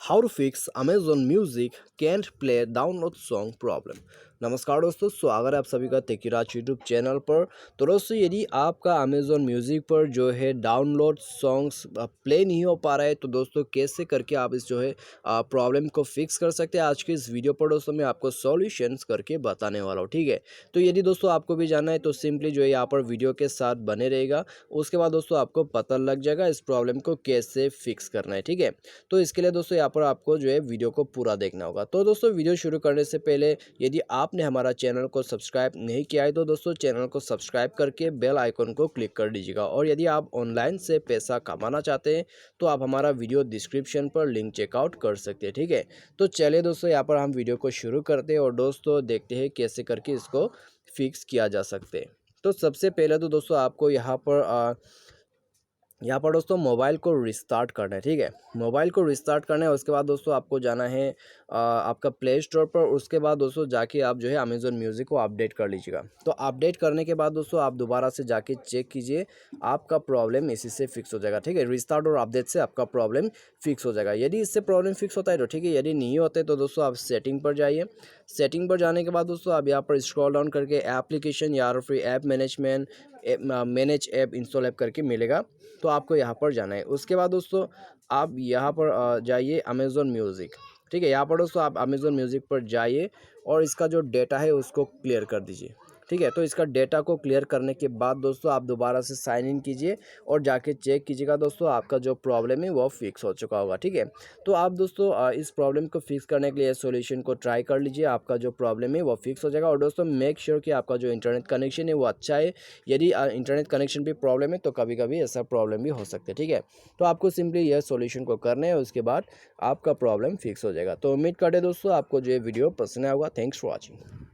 How to fix Amazon music can't play download song problem. नमस्कार दोस्तों, स्वागत है आप सभी का तेकीराज यूट्यूब चैनल पर। तो दोस्तों, यदि आपका अमेजोन म्यूजिक पर जो है डाउनलोड सॉन्ग्स प्ले नहीं हो पा रहा है, तो दोस्तों कैसे करके आप इस जो है प्रॉब्लम को फिक्स कर सकते हैं। आज की इस वीडियो पर दोस्तों मैं आपको सॉल्यूशंस करके बताने वाला हूँ, ठीक है। तो यदि दोस्तों आपको भी जानना है तो सिंपली जो है यहाँ पर वीडियो के साथ बने रहेगा। उसके बाद दोस्तों आपको पता लग जाएगा इस प्रॉब्लम को कैसे फिक्स करना है, ठीक है। तो इसके लिए दोस्तों यहाँ पर आपको जो है वीडियो को पूरा देखना होगा। तो दोस्तों वीडियो शुरू करने से पहले यदि आपने हमारा चैनल को सब्सक्राइब नहीं किया है तो दोस्तों चैनल को सब्सक्राइब करके बेल आइकन को क्लिक कर दीजिएगा। और यदि आप ऑनलाइन से पैसा कमाना चाहते हैं तो आप हमारा वीडियो डिस्क्रिप्शन पर लिंक चेकआउट कर सकते हैं, ठीक है। तो चलिए दोस्तों यहाँ पर हम वीडियो को शुरू करते हैं और दोस्तों देखते हैं कैसे करके इसको फिक्स किया जा सकते हैं। तो सबसे पहले तो दोस्तों आपको यहाँ पर दोस्तों मोबाइल को रिस्टार्ट करना है, ठीक है। मोबाइल को रिस्टार्ट करना है, उसके बाद दोस्तों आपको जाना है आपका प्ले स्टोर पर। उसके बाद दोस्तों जाके आप जो है अमेजोन म्यूज़िक को अपडेट कर लीजिएगा। तो अपडेट करने के बाद दोस्तों आप दोबारा से जाके चेक कीजिए, आपका प्रॉब्लम इसी से फिक्स हो जाएगा, ठीक है। रिस्टार्ट और अपडेट से आपका प्रॉब्लम फिक्स हो जाएगा। यदि इससे प्रॉब्लम फिक्स होता है तो ठीक है, यदि नहीं होते तो दोस्तों आप सेटिंग पर जाइए। सेटिंग पर जाने के बाद दोस्तों आप यहाँ पर स्क्रॉल डाउन करके एप्लीकेशन या फिर app management manage app install app करके मिलेगा। तो आपको यहाँ पर जाना है। उसके बाद दोस्तों आप यहाँ पर जाइए अमेज़न म्यूज़िक, ठीक है। यहाँ पर दोस्तों आप अमेज़न म्यूज़िक पर जाइए और इसका जो डेटा है उसको क्लियर कर दीजिए, ठीक है। तो इसका डेटा को क्लियर करने के बाद दोस्तों आप दोबारा से साइन इन कीजिए और जाके चेक कीजिएगा दोस्तों आपका जो प्रॉब्लम है वो फिक्स हो चुका होगा, ठीक है। तो आप दोस्तों इस प्रॉब्लम को फिक्स करने के लिए सॉल्यूशन को ट्राई कर लीजिए, आपका जो प्रॉब्लम है वो फिक्स हो जाएगा। और दोस्तों मेक श्योर कि आपका जो इंटरनेट कनेक्शन है वो अच्छा है। यदि इंटरनेट कनेक्शन भी प्रॉब्लम है तो कभी कभी ऐसा प्रॉब्लम भी हो सकता है, ठीक है। तो आपको सिंपली यह सॉल्यूशन को करना है, उसके बाद आपका प्रॉब्लम फिक्स हो जाएगा। तो उम्मीद करते दोस्तों आपको जो वीडियो पसंद आया होगा। Thanks for watching.